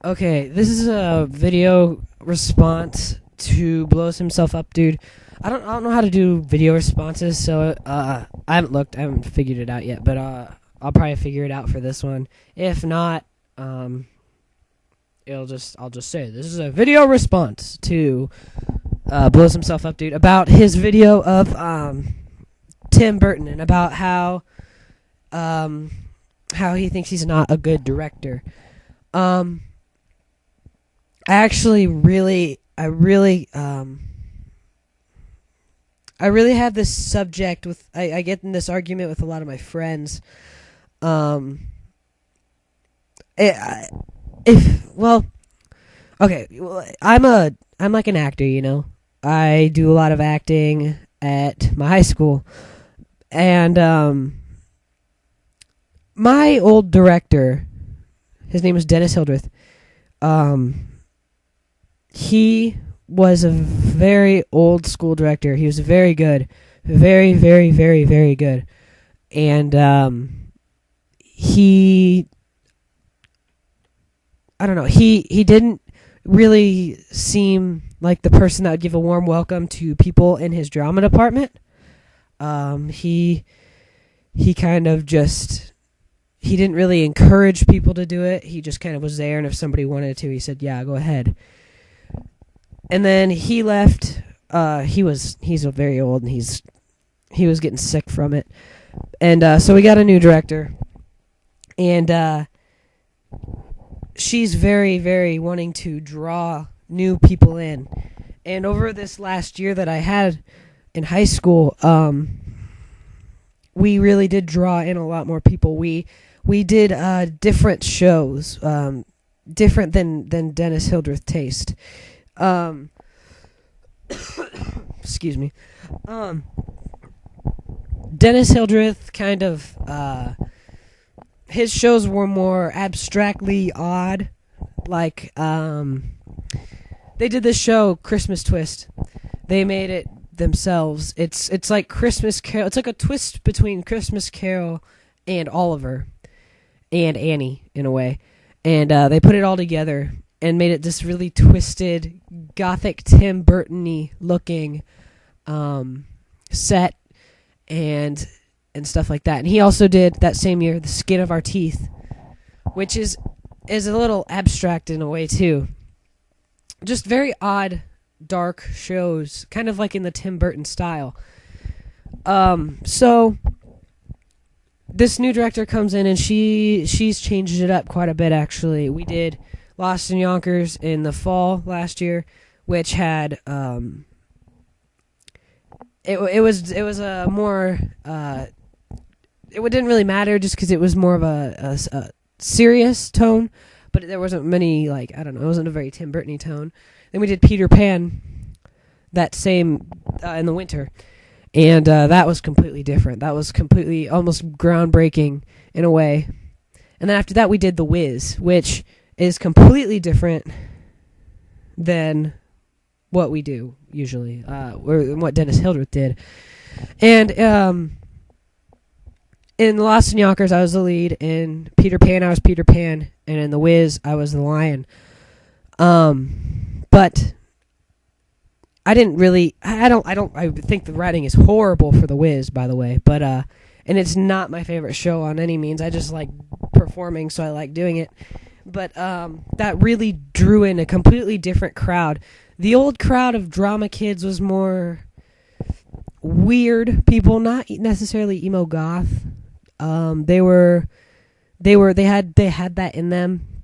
Okay, this is a video response to Blows Himself Up Dude. I don't know how to do video responses, so I haven't looked, I haven't figured it out yet, but I'll probably figure it out for this one. If not, I'll just say this is a video response to Blows Himself Up Dude about his video of Tim Burton and about how he thinks he's not a good director. I really have this subject with. I get in this argument with a lot of my friends. Um, if well, okay, well, I'm like an actor, you know. I do a lot of acting at my high school, and my old director, his name was Dennis Hildreth. He was a very old school director. He was very good, very, very, very, very good, and I don't know. He didn't really seem like the person that would give a warm welcome to people in his drama department. He kind of just he didn't really encourage people to do it. He just kind of was there, and if somebody wanted to, he said, "Yeah, go ahead." And then he left. He's very old, and he was getting sick from it, and so we got a new director, and she's very, very wanting to draw new people in. And over this last year that I had in high school, we really did draw in a lot more people. We did different shows, different than Dennis Hildreth taste. Excuse me. Dennis Hildreth kind of his shows were more abstractly odd. Like they did this show Christmas Twist. They made it themselves. It's like Christmas Carol. It's like a twist between Christmas Carol and Oliver and Annie in a way. And they put it all together and made it this really twisted, gothic Tim Burton-y looking set and stuff like that. And he also did that same year The Skin of Our Teeth, which is a little abstract in a way too. Just very odd, dark shows, kind of like in the Tim Burton style. So this new director comes in and she's changed it up quite a bit actually. We did Lost in Yonkers in the fall last year, which had it was a more it didn't really matter just because it was more of a serious tone, but there wasn't many it wasn't a very Tim Burton-y tone. Then we did Peter Pan that same in the winter, and that was completely different. That was completely almost groundbreaking in a way. And then after that we did The Wiz, which is completely different than what we do usually, or what Dennis Hildreth did. And in Lost in Yonkers, I was the lead. In Peter Pan, I was Peter Pan, and in The Wiz, I was the lion. But I didn't really. I think the writing is horrible for The Wiz, by the way. But and it's not my favorite show on any means. I just like performing, so I like doing it. But that really drew in a completely different crowd. The old crowd of drama kids was more weird people, not necessarily emo goth. They had that in them.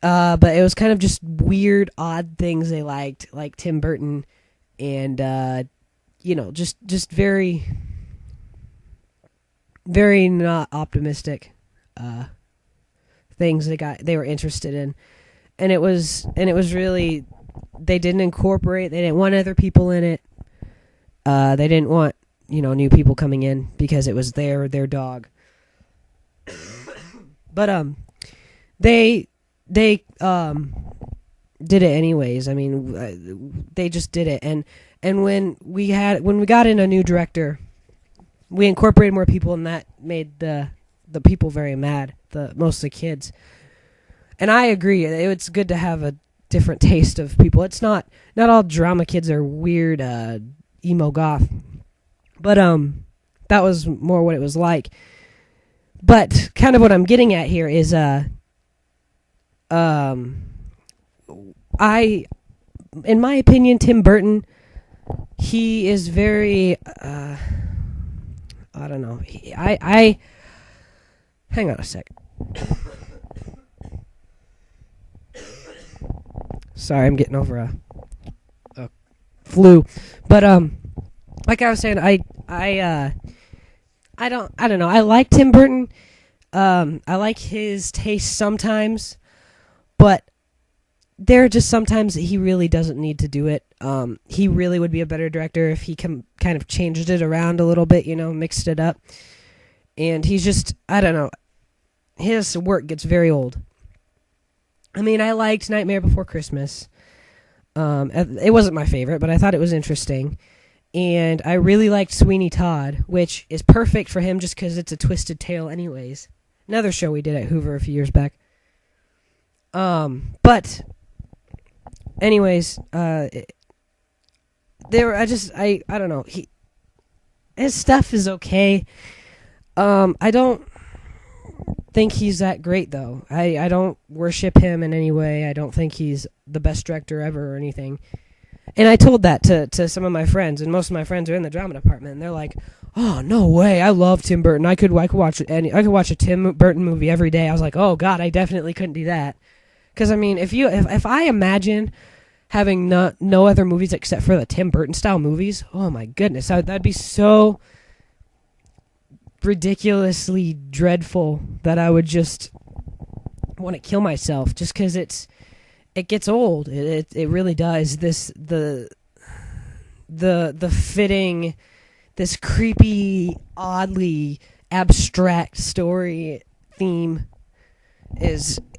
But it was kind of just weird, odd things they liked, like Tim Burton, and just very, very not optimistic things they were interested in, and it was really, they didn't incorporate, they didn't want other people in it, they didn't want new people coming in because it was their dog. But they did it anyways. I mean, they just did it, and when we got in a new director, we incorporated more people, and that made the people very mad, most of the kids. And I agree. It's good to have a different taste of people. It's not all drama kids are weird emo goth. But that was more what it was like. But kind of what I'm getting at here is in my opinion, Tim Burton, he is very I don't know. I hang on a sec. Sorry, I'm getting over a flu. But like I was saying, I don't know. I like Tim Burton. I like his taste sometimes, but there are just sometimes that he really doesn't need to do it. He really would be a better director if he kind of changed it around a little bit, mixed it up. And he's just, I don't know. His work gets very old. I mean, I liked Nightmare Before Christmas. It wasn't my favorite, but I thought it was interesting. And I really liked Sweeney Todd, which is perfect for him just because it's a twisted tale anyways. Another show we did at Hoover a few years back. But anyways, I don't know. His stuff is okay. I don't think he's that great though. I don't worship him in any way. I don't think he's the best director ever or anything. And I told that to some of my friends, and most of my friends are in the drama department, and they're like, "Oh, no way! I love Tim Burton. I could watch a Tim Burton movie every day." I was like, "Oh God, I definitely couldn't do that." Because I mean, if I imagine having no other movies except for the Tim Burton style movies, oh my goodness, that'd be so ridiculously dreadful that I would just want to kill myself just because it gets old. It really does. The fitting, this creepy, oddly abstract story theme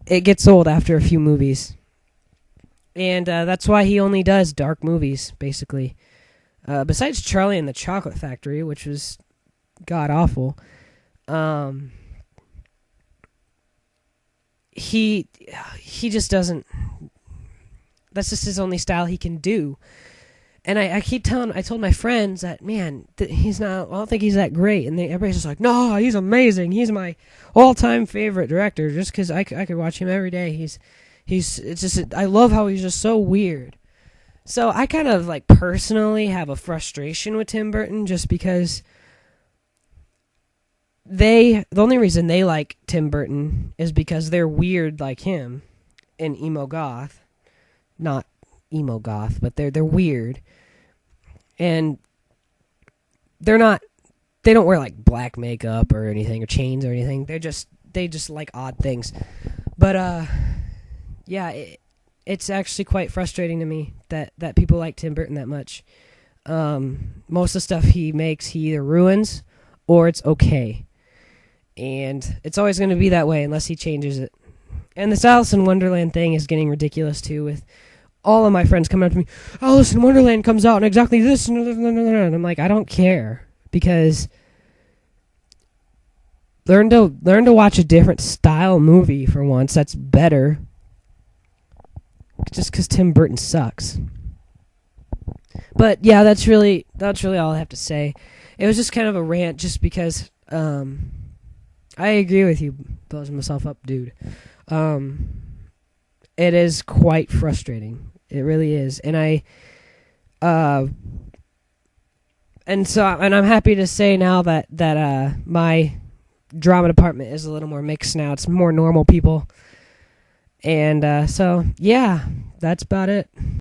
it gets old after a few movies. And that's why he only does dark movies, basically. Besides Charlie and the Chocolate Factory, which was god awful. He just doesn't. That's just his only style he can do. And I told my friends that, man, he's not. I don't think he's that great. And everybody's just like, no, he's amazing. He's my all-time favorite director. Just because I could watch him every day. It's just, I love how he's just so weird. So I kind of like personally have a frustration with Tim Burton just because the only reason they like Tim Burton is because they're weird like him and emo goth. Not emo goth, but they're weird. And they don't wear like black makeup or anything or chains or anything. They just like odd things. But yeah, it's actually quite frustrating to me that people like Tim Burton that much. Most of the stuff he makes, he either ruins or it's okay. And it's always going to be that way unless he changes it. And this Alice in Wonderland thing is getting ridiculous too, with all of my friends coming up to me, Alice in Wonderland comes out and exactly this, and I'm like, I don't care, because learn to watch a different style movie for once. That's better. Just because Tim Burton sucks. But yeah, that's really all I have to say. It was just kind of a rant, just because I agree with you, blows myself up, dude. It is quite frustrating. It really is, and I'm happy to say now that my drama department is a little more mixed now. It's more normal people, and so yeah, that's about it.